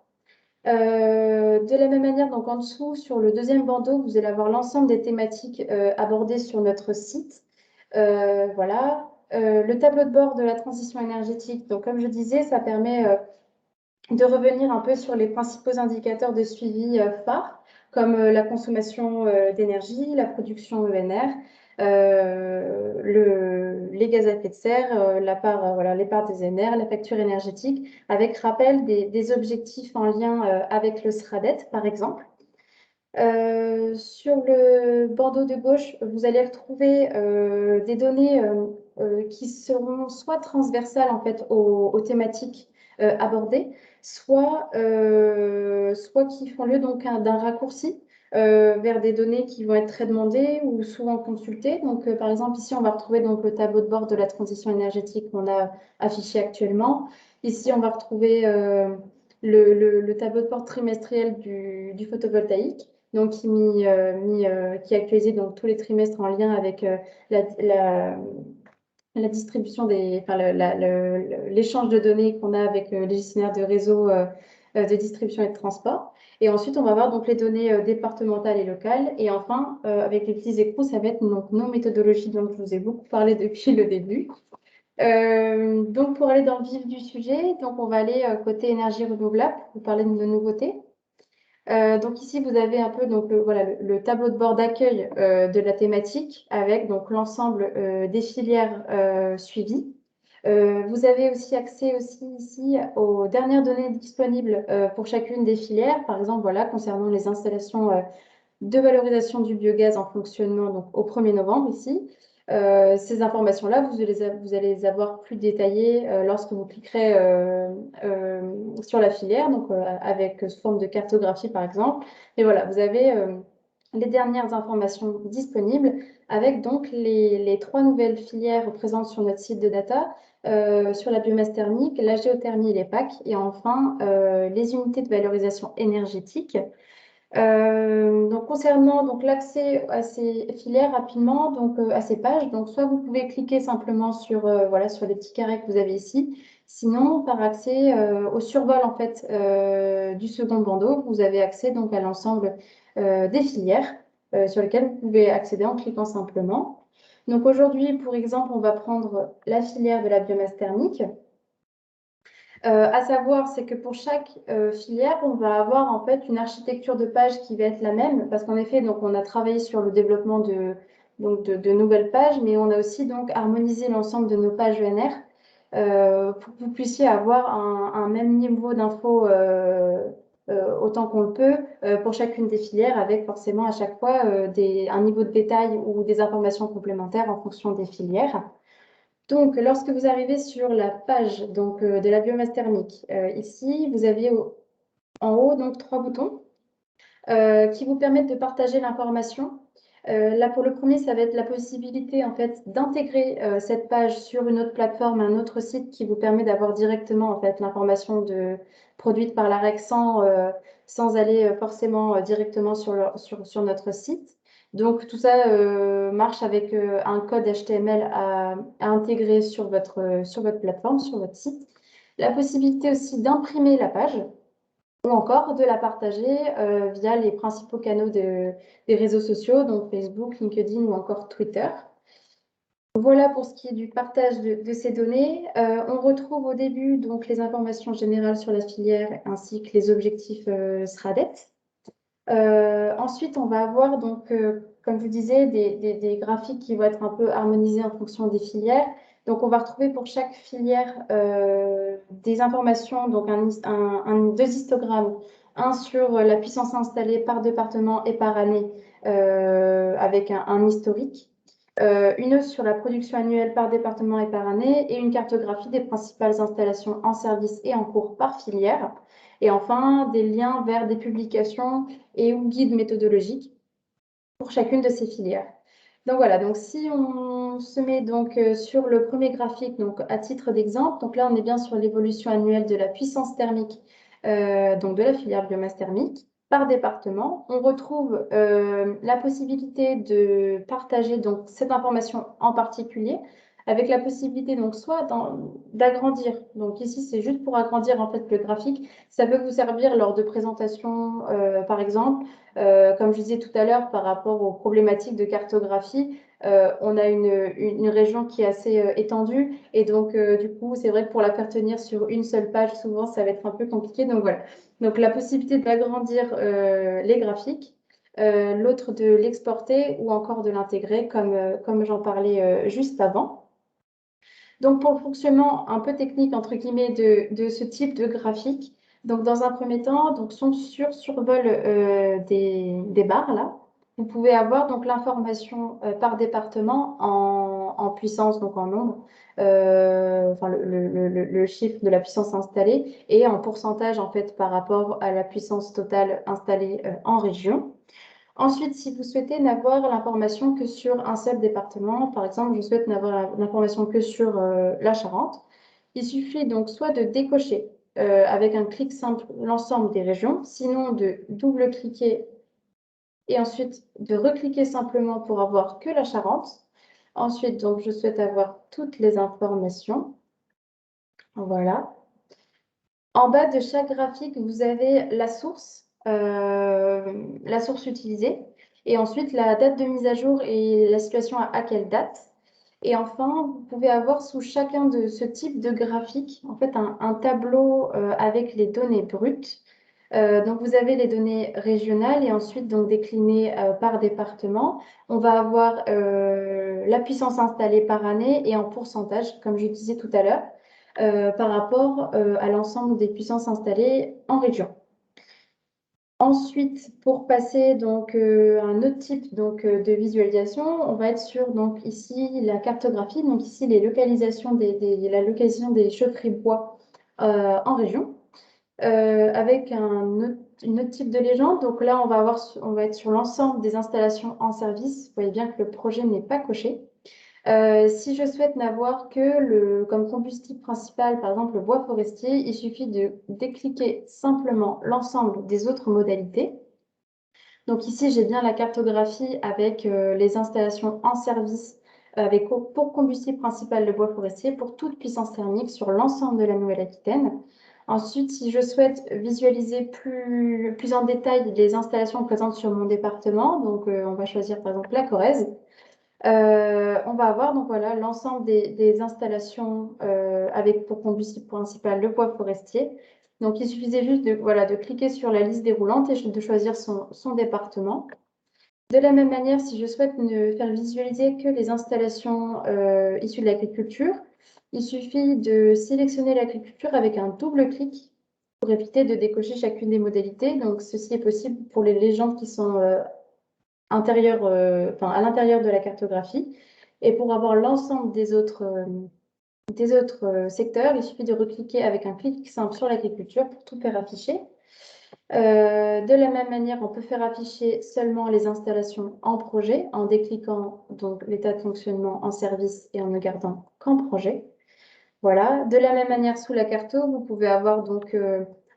De la même manière, donc en dessous, sur le deuxième bandeau, vous allez avoir l'ensemble des thématiques abordées sur notre site. Voilà. Le tableau de bord de la transition énergétique, donc comme je disais, ça permet de revenir un peu sur les principaux indicateurs de suivi phares, comme la consommation d'énergie, la production ENR, les gaz à effet de serre, voilà, les parts des ENR, la facture énergétique, avec rappel des objectifs en lien avec le SRADET, par exemple. Sur le bandeau de gauche, vous allez retrouver des données qui seront soit transversales en fait aux thématiques abordées, soit qui font lieu donc d'un raccourci vers des données qui vont être très demandées ou souvent consultées. Donc, par exemple, ici, on va retrouver donc le tableau de bord de la transition énergétique qu'on a affiché actuellement. Ici, on va retrouver le tableau de bord trimestriel du photovoltaïque, donc qui est actualisé donc, tous les trimestres en lien avec la distribution enfin, l'échange de données qu'on a avec les gestionnaires de réseaux de distribution et de transport. Et ensuite, on va voir donc les données départementales et locales. Et enfin, avec les petits écrous, ça va être donc, nos méthodologies dont je vous ai beaucoup parlé depuis le début. Donc, pour aller dans le vif du sujet, donc on va aller côté énergie renouvelable pour vous parler de nos nouveautés. Donc ici, vous avez un peu donc, voilà, le tableau de bord d'accueil de la thématique avec donc l'ensemble des filières suivies. Vous avez aussi accès aussi ici aux dernières données disponibles pour chacune des filières. Par exemple, voilà, concernant les installations de valorisation du biogaz en fonctionnement donc, au 1er novembre ici. Ces informations-là, vous allez les avoir plus détaillées lorsque vous cliquerez sur la filière, donc avec sous forme de cartographie par exemple. Et voilà, vous avez les dernières informations disponibles avec donc les trois nouvelles filières présentes sur notre site de data, sur la biomasse thermique, la géothermie et les PAC, et enfin les unités de valorisation énergétique. Donc concernant donc l'accès à ces filières rapidement, donc à ces pages, donc soit vous pouvez cliquer simplement sur voilà sur les petits carrés que vous avez ici, sinon par accès au survol en fait du second bandeau, vous avez accès donc à l'ensemble des filières sur lesquelles vous pouvez accéder en cliquant simplement. Donc aujourd'hui, pour exemple, on va prendre la filière de la biomasse thermique. À savoir, c'est que pour chaque filière, on va avoir en fait une architecture de page qui va être la même, parce qu'en effet, donc, on a travaillé sur le développement de nouvelles pages, mais on a aussi donc harmonisé l'ensemble de nos pages ENR pour que vous puissiez avoir un même niveau d'infos autant qu'on le peut pour chacune des filières, avec forcément à chaque fois un niveau de détail ou des informations complémentaires en fonction des filières. Donc, lorsque vous arrivez sur la page donc, de la biomasse thermique, ici, vous avez en haut donc, trois boutons qui vous permettent de partager l'information. Là, pour le premier, ça va être la possibilité en fait, d'intégrer cette page sur une autre plateforme, un autre site qui vous permet d'avoir directement en fait, l'information produite par la REC sans aller forcément directement sur notre site. Donc, tout ça marche avec un code HTML à intégrer sur votre plateforme, sur votre site. La possibilité aussi d'imprimer la page ou encore de la partager via les principaux canaux des réseaux sociaux, donc Facebook, LinkedIn ou encore Twitter. Voilà pour ce qui est du partage de ces données. On retrouve au début donc, les informations générales sur la filière ainsi que les objectifs SRADET. Ensuite, on va avoir donc comme je vous disais, des graphiques qui vont être un peu harmonisés en fonction des filières. Donc, on va retrouver pour chaque filière des informations, donc deux histogrammes, un sur la puissance installée par département et par année avec un historique. Une autre sur la production annuelle par département et par année, et une cartographie des principales installations en service et en cours par filière. Et enfin, des liens vers des publications et ou guides méthodologiques pour chacune de ces filières. Donc voilà, donc si on se met donc sur le premier graphique, donc à titre d'exemple, donc là on est bien sur l'évolution annuelle de la puissance thermique, donc de la filière biomasse thermique par département. On retrouve la possibilité de partager donc cette information en particulier avec la possibilité donc soit d'agrandir. Donc ici c'est juste pour agrandir en fait le graphique. Ça peut vous servir lors de présentations par exemple. Comme je disais tout à l'heure, par rapport aux problématiques de cartographie, on a une région qui est assez étendue et donc du coup, c'est vrai que pour la faire tenir sur une seule page, souvent, ça va être un peu compliqué. Donc voilà. Donc la possibilité d'agrandir les graphiques, l'autre de l'exporter ou encore de l'intégrer, comme j'en parlais juste avant. Donc, pour le fonctionnement un peu technique, entre guillemets, de ce type de graphique, donc dans un premier temps, donc son survol des barres, là, vous pouvez avoir donc l'information par département en puissance, donc en nombre, enfin le chiffre de la puissance installée, et en pourcentage, en fait, par rapport à la puissance totale installée en région. Ensuite, si vous souhaitez n'avoir l'information que sur un seul département, par exemple, je souhaite n'avoir l'information que sur la Charente, il suffit donc soit de décocher avec un clic simple l'ensemble des régions, sinon de double-cliquer et ensuite de recliquer simplement pour avoir que la Charente. Ensuite, donc, je souhaite avoir toutes les informations. Voilà. En bas de chaque graphique, vous avez la source utilisée, et ensuite la date de mise à jour et la situation à quelle date. Et enfin, vous pouvez avoir sous chacun de ce type de graphique, en fait, un tableau avec les données brutes. Donc, vous avez les données régionales et ensuite donc déclinées par département. On va avoir la puissance installée par année et en pourcentage, comme je disais tout à l'heure par rapport à l'ensemble des puissances installées en région. Ensuite, pour passer donc à un autre type donc, de visualisation, on va être sur donc ici la cartographie, donc ici les localisations la localisation des chaufferies bois en région, avec une autre type de légende. Donc là, on va être sur l'ensemble des installations en service. Vous voyez bien que le projet n'est pas coché. Si je souhaite n'avoir que comme combustible principal, par exemple le bois forestier, il suffit de décliquer simplement l'ensemble des autres modalités. Donc ici, j'ai bien la cartographie avec les installations en service avec pour combustible principal le bois forestier pour toute puissance thermique sur l'ensemble de la Nouvelle-Aquitaine. Ensuite, si je souhaite visualiser plus en détail les installations présentes sur mon département, donc on va choisir par exemple la Corrèze. On va avoir donc voilà l'ensemble des installations avec pour combustible principal le bois forestier. Donc il suffisait juste de cliquer sur la liste déroulante et de choisir son département. De la même manière, si je souhaite ne faire visualiser que les installations issues de l'agriculture, il suffit de sélectionner l'agriculture avec un double clic pour éviter de décocher chacune des modalités. Donc ceci est possible pour les légendes qui sont à l'intérieur de la cartographie. Et pour avoir l'ensemble des autres secteurs, il suffit de recliquer avec un clic simple sur l'agriculture pour tout faire afficher. De la même manière, on peut faire afficher seulement les installations en projet en décliquant donc l'état de fonctionnement en service et en ne gardant qu'en projet. Voilà. De la même manière, sous la carto, vous pouvez avoir donc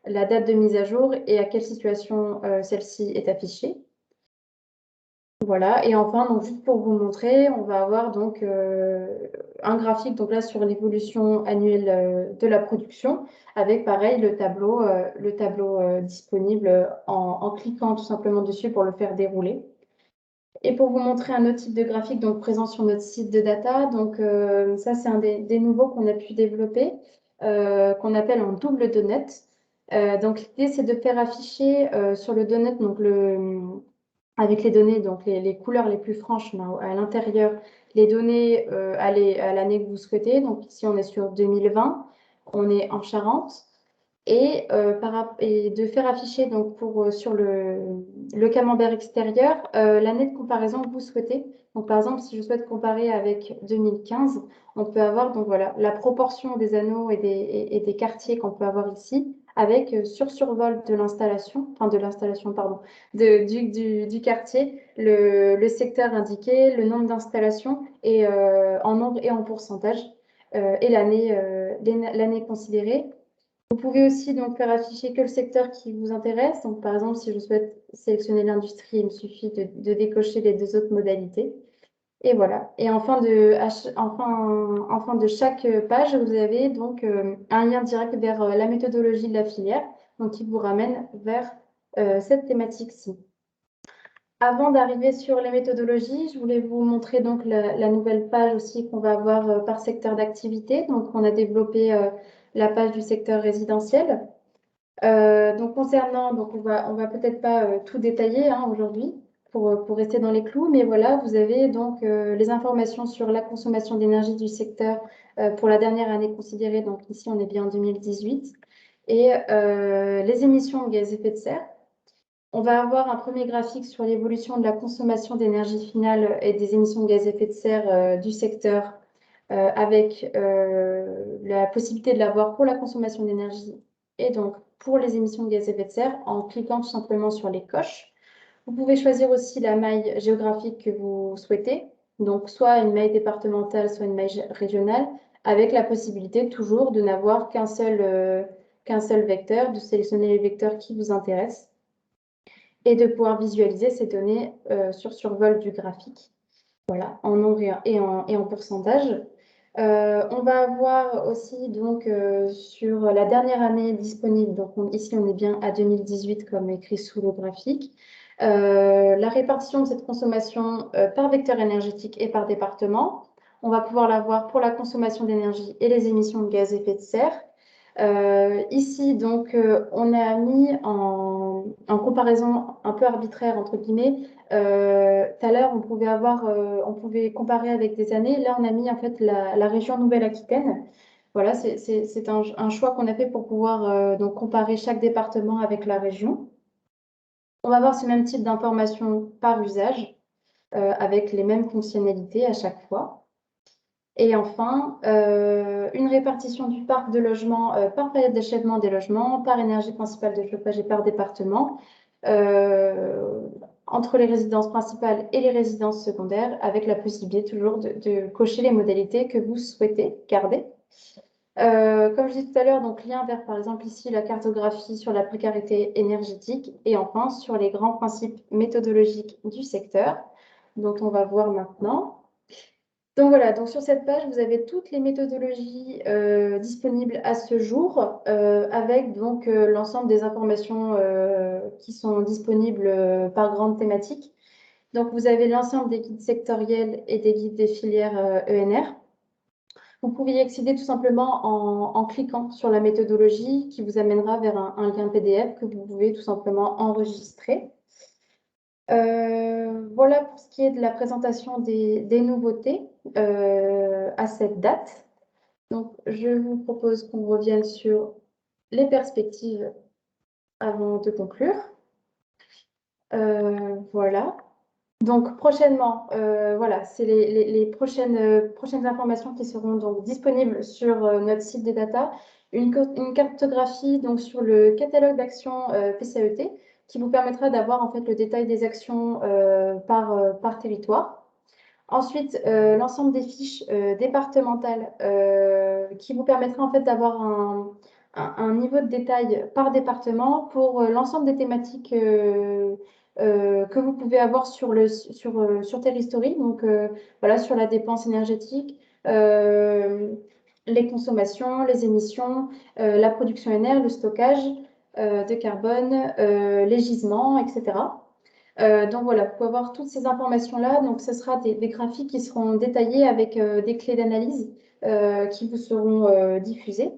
la date de mise à jour et à quelle situation celle-ci est affichée. Voilà, et enfin, donc juste pour vous montrer, on va avoir donc un graphique donc là sur l'évolution annuelle de la production, avec pareil le tableau disponible en cliquant tout simplement dessus pour le faire dérouler. Et pour vous montrer un autre type de graphique donc présent sur notre site de data, donc ça c'est un des nouveaux qu'on a pu développer, qu'on appelle un double donut. Donc l'idée c'est de faire afficher sur le donut donc avec les données, donc les couleurs les plus franches, mais à l'intérieur, les données à l'année que vous souhaitez. Donc ici, on est sur 2020, on est en Charente. Et de faire afficher donc sur le camembert extérieur l'année de comparaison que vous souhaitez. Donc par exemple, si je souhaite comparer avec 2015, on peut avoir donc voilà la proportion des anneaux et des quartiers qu'on peut avoir ici avec sur survol de l'installation, enfin de l'installation, pardon, du quartier, le secteur indiqué, le nombre d'installations et en nombre et en pourcentage et l'année considérée. Vous pouvez aussi donc faire afficher que le secteur qui vous intéresse. Donc, par exemple, si je souhaite sélectionner l'industrie, il me suffit de décocher les deux autres modalités. Et voilà. Et en fin de chaque page, vous avez donc un lien direct vers la méthodologie de la filière, donc qui vous ramène vers cette thématique-ci. Avant d'arriver sur les méthodologies, je voulais vous montrer donc la nouvelle page aussi qu'on va avoir par secteur d'activité. Donc, on a développé la page du secteur résidentiel. Donc concernant, donc on va peut-être pas tout détailler hein, aujourd'hui pour rester dans les clous, mais voilà, vous avez donc les informations sur la consommation d'énergie du secteur pour la dernière année considérée. Donc ici, on est bien en 2018 et les émissions de gaz à effet de serre. On va avoir un premier graphique sur l'évolution de la consommation d'énergie finale et des émissions de gaz à effet de serre du secteur avec la possibilité de l'avoir pour la consommation d'énergie et donc pour les émissions de gaz à effet de serre en cliquant tout simplement sur les coches. Vous pouvez choisir aussi la maille géographique que vous souhaitez, donc soit une maille départementale, soit une maille régionale, avec la possibilité toujours de n'avoir qu'un seul vecteur, de sélectionner les vecteurs qui vous intéressent et de pouvoir visualiser ces données sur survol du graphique. Voilà, en nombre et en pourcentage. On va avoir aussi donc sur la dernière année disponible, donc ici on est bien à 2018 comme écrit sous le graphique, la répartition de cette consommation par vecteur énergétique et par département. On va pouvoir la voir pour la consommation d'énergie et les émissions de gaz à effet de serre. Ici, donc, on a mis en comparaison un peu arbitraire, entre guillemets. Tout à l'heure, on pouvait comparer avec des années. Là, on a mis en fait la région Nouvelle-Aquitaine. Voilà, c'est un choix qu'on a fait pour pouvoir donc comparer chaque département avec la région. On va avoir ce même type d'information par usage, avec les mêmes fonctionnalités à chaque fois. Et enfin, une répartition du parc de logements par période d'achèvement des logements, par énergie principale de chauffage et par département, entre les résidences principales et les résidences secondaires, avec la possibilité toujours de cocher les modalités que vous souhaitez garder. Comme je disais tout à l'heure, donc lien vers par exemple ici la cartographie sur la précarité énergétique et enfin sur les grands principes méthodologiques du secteur, dont on va voir maintenant. Donc voilà, donc sur cette page, vous avez toutes les méthodologies disponibles à ce jour, avec donc l'ensemble des informations qui sont disponibles par grande thématique. Donc vous avez l'ensemble des guides sectoriels et des guides des filières ENR. Vous pouvez y accéder tout simplement en cliquant sur la méthodologie qui vous amènera vers un lien PDF que vous pouvez tout simplement enregistrer. Voilà pour ce qui est de la présentation des nouveautés à cette date. Donc, je vous propose qu'on revienne sur les perspectives avant de conclure. Voilà. Donc, prochainement, voilà, c'est les prochaines informations qui seront donc disponibles sur notre site des data. Une cartographie donc, sur le catalogue d'actions PCAET qui vous permettra d'avoir en fait le détail des actions par territoire. Ensuite, l'ensemble des fiches départementales qui vous permettra en fait d'avoir un niveau de détail par département pour l'ensemble des thématiques que vous pouvez avoir sur Terre History. Donc voilà, sur la dépense énergétique, les consommations, les émissions, la production énergie, le stockage de carbone, les gisements, etc. Donc voilà, vous pouvez avoir toutes ces informations-là. Donc ce sera des graphiques qui seront détaillés avec des clés d'analyse qui vous seront diffusées.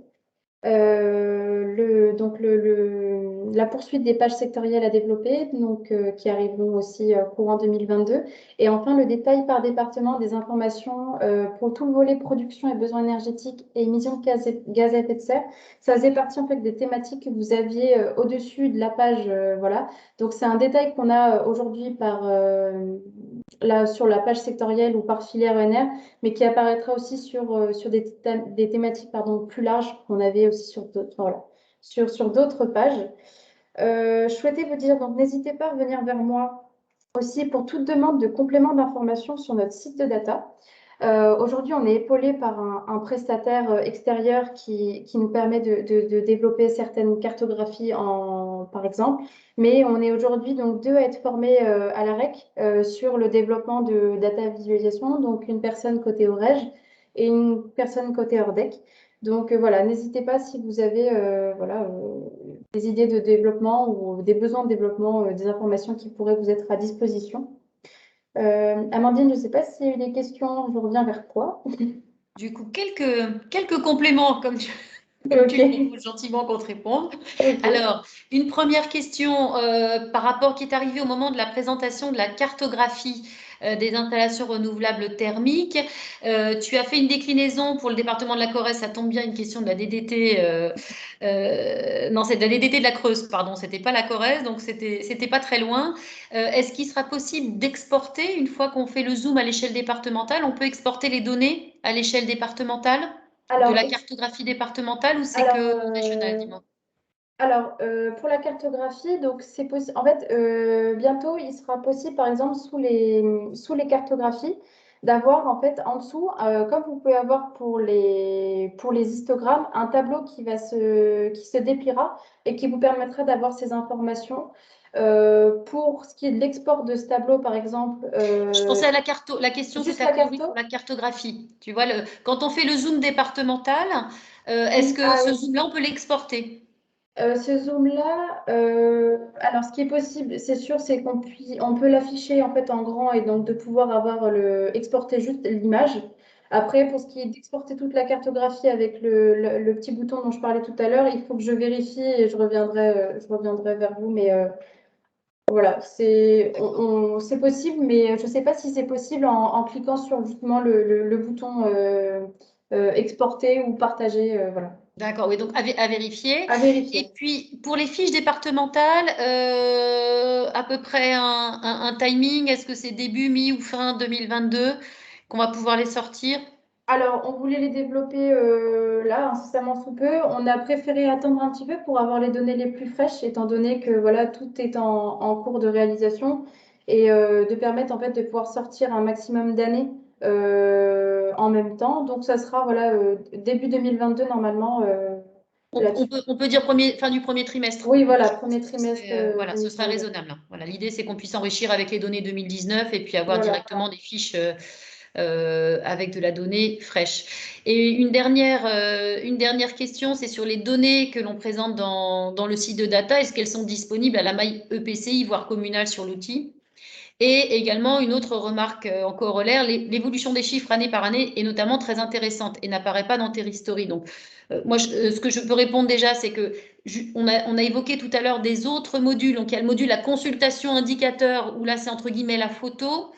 La poursuite des pages sectorielles à développer, donc, qui arriveront aussi courant 2022. Et enfin, le détail par département des informations pour tout le volet production et besoins énergétiques et émissions de gaz à effet de serre. Ça faisait partie en fait des thématiques que vous aviez au-dessus de la page. Voilà. Donc, c'est un détail qu'on a aujourd'hui sur la page sectorielle ou par filière ENR, mais qui apparaîtra aussi sur des thématiques pardon, plus larges qu'on avait aussi sur d'autres voilà, sur d'autres pages. Je souhaitais vous dire, donc n'hésitez pas à venir vers moi aussi pour toute demande de complément d'information sur notre site de data. Aujourd'hui, on est épaulé par un prestataire extérieur qui nous permet de développer certaines cartographies, par exemple. Mais on est aujourd'hui donc deux à être formés à la REC sur le développement de data visualisation, donc une personne côté OREG et une personne côté ORDEC. Donc voilà, n'hésitez pas si vous avez des idées de développement ou des besoins de développement, des informations qui pourraient vous être à disposition. Amandine, je ne sais pas s'il y a eu des questions, je reviens vers toi. Du coup, quelques compléments, comme tu Ok, le proposes gentiment qu'on te réponde. ok. Alors, une première question par rapport qui est arrivée au moment de la présentation de la cartographie des installations renouvelables thermiques. Tu as fait une déclinaison pour le département de la Corrèze, ça tombe bien, une question de la DDT. Non, c'est de la DDT de la Creuse, pardon, c'était pas la Corrèze, donc c'était pas très loin. Est-ce qu'il sera possible d'exporter, une fois qu'on fait le zoom à l'échelle départementale, on peut exporter les données à l'échelle départementale? De Alors, la cartographie départementale ou c'est alors, que régional, euh, dis-moi? pour la cartographie, donc c'est possible. En fait, bientôt, il sera possible, par exemple, sous les cartographies, d'avoir en fait en dessous, comme vous pouvez avoir pour les histogrammes, un tableau qui se dépliera et qui vous permettra d'avoir ces informations. Pour ce qui est de l'export de ce tableau, par exemple, Je pensais à la question juste c'était a la priori pour carto. la cartographie. Tu vois, quand on fait le zoom départemental, est-ce Oui, que ah ce oui. zoom-là, on peut l'exporter? Ce zoom-là, alors ce qui est possible, c'est sûr, c'est on peut l'afficher en fait en grand et donc de pouvoir exporter juste l'image. Après, pour ce qui est d'exporter toute la cartographie avec le petit bouton dont je parlais tout à l'heure, il faut que je vérifie et je reviendrai vers vous. Mais voilà, c'est possible, mais je ne sais pas si c'est possible en cliquant sur justement le bouton exporter ou partager. Voilà, D'accord, oui, donc à vérifier. à vérifier. Et puis, pour les fiches départementales, à peu près un timing, est-ce que c'est début, mi ou fin 2022 qu'on va pouvoir les sortir? Alors, on voulait les développer là, incessamment sous peu. On a préféré attendre un petit peu pour avoir les données les plus fraîches, étant donné que voilà, tout est en cours de réalisation et de permettre en fait de pouvoir sortir un maximum d'années en même temps. Donc, ça sera voilà, début 2022 normalement là-dessus. On peut dire fin du premier trimestre. Oui, Moi, voilà, je pense premier que trimestre voilà, ce serait 2022. raisonnable, hein. Voilà, l'idée, c'est qu'on puisse enrichir avec les données 2019 et puis avoir Voilà. directement des fiches avec de la donnée fraîche. Et une dernière question, c'est sur les données que l'on présente dans le site de data. Est-ce qu'elles sont disponibles à la maille EPCI, voire communale sur l'outil? Et également, une autre remarque en corollaire, l'évolution des chiffres année par année est notamment très intéressante et n'apparaît pas dans Terhistory. Donc, moi, ce que je peux répondre déjà, c'est que on a évoqué tout à l'heure des autres modules. Donc, il y a le module la consultation indicateur, où là, c'est entre guillemets la photo.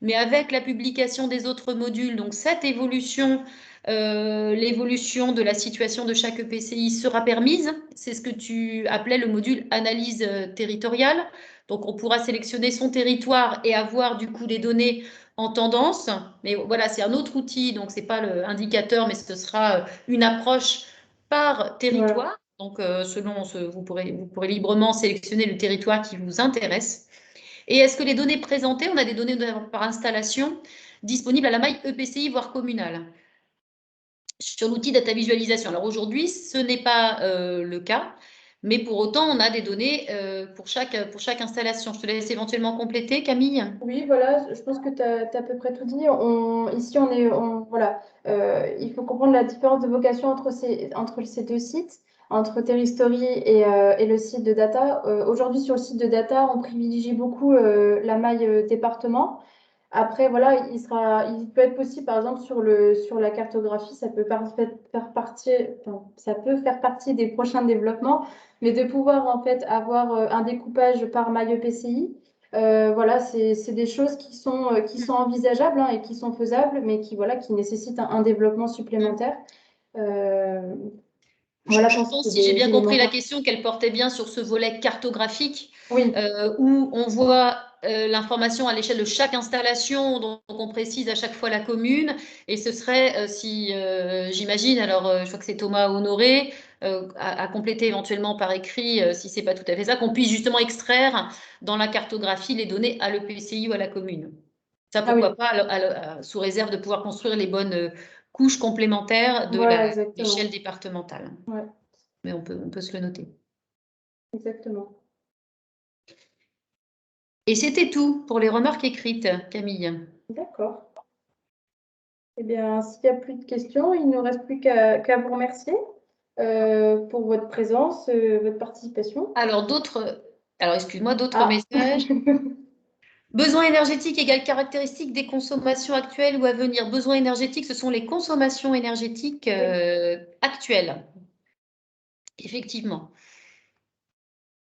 Mais avec la publication des autres modules, donc cette évolution, l'évolution de la situation de chaque EPCI sera permise. C'est ce que tu appelais le module analyse territoriale. Donc, on pourra sélectionner son territoire et avoir du coup des données en tendance. Mais voilà, c'est un autre outil, donc ce n'est pas l'indicateur, mais ce sera une approche par Voilà. territoire. Donc, vous pourrez librement sélectionner le territoire qui vous intéresse. Et est-ce que les données présentées, on a des données par installation disponibles à la maille EPCI, voire communale, sur l'outil data visualisation? Alors aujourd'hui, ce n'est pas le cas, mais pour autant, on a des données pour chaque installation. Je te laisse éventuellement compléter, Camille. Oui, voilà, je pense que tu as à peu près tout dit. Ici, voilà, il faut comprendre la différence de vocation entre ces deux sites, entre Terhistory et le site de data. Aujourd'hui, sur le site de data, on privilégie beaucoup la maille département. Après, voilà, il peut être possible, par exemple, sur la cartographie, ça peut faire partie, enfin, ça peut faire partie des prochains développements, mais de pouvoir en fait avoir un découpage par maille EPCI, voilà, c'est des choses qui sont envisageables hein, et qui sont faisables, mais voilà, qui nécessitent un développement supplémentaire. Euh, voilà, Je quand pense, c'est si j'ai des bien compris éléments. la question, qu'elle portait bien sur ce volet cartographique, Oui, où on voit l'information à l'échelle de chaque installation, donc on précise à chaque fois la commune, et ce serait, si j'imagine, alors je crois que c'est Thomas Honoré, à compléter éventuellement par écrit, si c'est pas tout à fait ça, qu'on puisse justement extraire dans la cartographie les données à l'EPCI ou à la commune. Ça, ah oui, pourquoi pas, sous réserve de pouvoir construire les bonnes couches complémentaires de voilà, l'échelle exactement. départementale. Ouais, Mais on peut se le noter. exactement. Et c'était tout pour les remarques écrites, Camille. D'accord. Eh bien, s'il n'y a plus de questions, il ne nous reste plus qu'à vous remercier pour votre présence, votre participation. Alors, excuse-moi, d'autres Ah, messages. Besoin énergétique égale caractéristique des consommations actuelles ou à venir. Besoin énergétique, ce sont les consommations énergétiques oui, actuelles. Effectivement.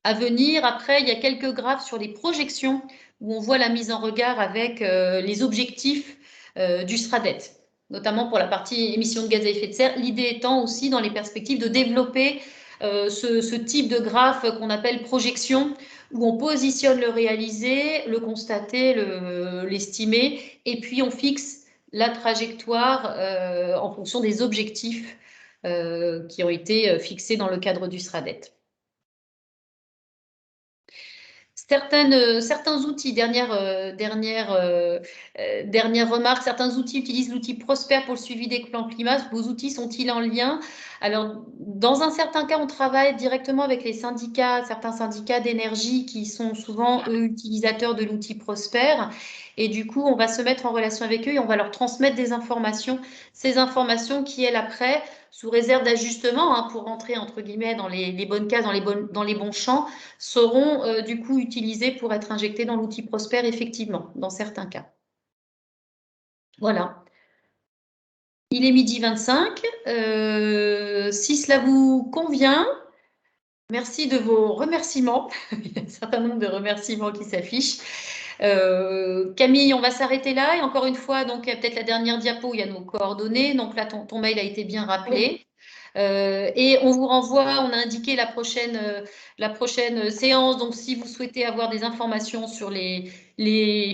À venir, après, il y a quelques graphes sur les projections où on voit la mise en regard avec les objectifs du SRADET, notamment pour la partie émissions de gaz à effet de serre. L'idée étant aussi dans les perspectives de développer ce type de graphe qu'on appelle projection, où on positionne le réalisé, le constaté, l'estimer, et puis on fixe la trajectoire en fonction des objectifs qui ont été fixés dans le cadre du SRADET. Certains outils, dernière remarque, certains outils utilisent l'outil Prosper pour le suivi des plans climat. Vos outils sont-ils en lien? Alors, dans un certain cas, on travaille directement avec les syndicats, certains syndicats d'énergie qui sont souvent, eux, utilisateurs de l'outil Prosper. Et du coup, on va se mettre en relation avec eux et on va leur transmettre des informations. Ces informations qui, elles, après, sous réserve d'ajustement, hein, pour rentrer, entre guillemets, dans les bonnes cases, dans les bons champs, seront du coup utilisés pour être injectés dans l'outil Prosper, effectivement, dans certains cas. Voilà. Il est 12h25. Si cela vous convient, merci de vos remerciements. Il y a un certain nombre de remerciements qui s'affichent. Camille, on va s'arrêter là. Et encore une fois, donc peut-être la dernière diapo, il y a nos coordonnées. Donc là, ton mail a été bien oui, rappelé. Et on vous renvoie, on a indiqué la prochaine séance. Donc, si vous souhaitez avoir des informations sur les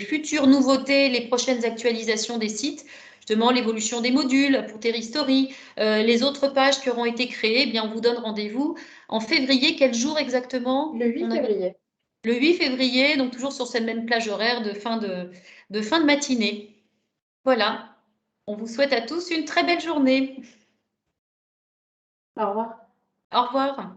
futures nouveautés, les prochaines actualisations des sites, justement l'évolution des modules pour Terristory, les autres pages qui auront été créées, eh bien, on vous donne rendez-vous en février. Quel jour exactement? le 8 février. Le 8 février, donc toujours sur cette même plage horaire de fin de matinée. Voilà. On vous souhaite à tous une très belle journée. Au revoir. Au revoir.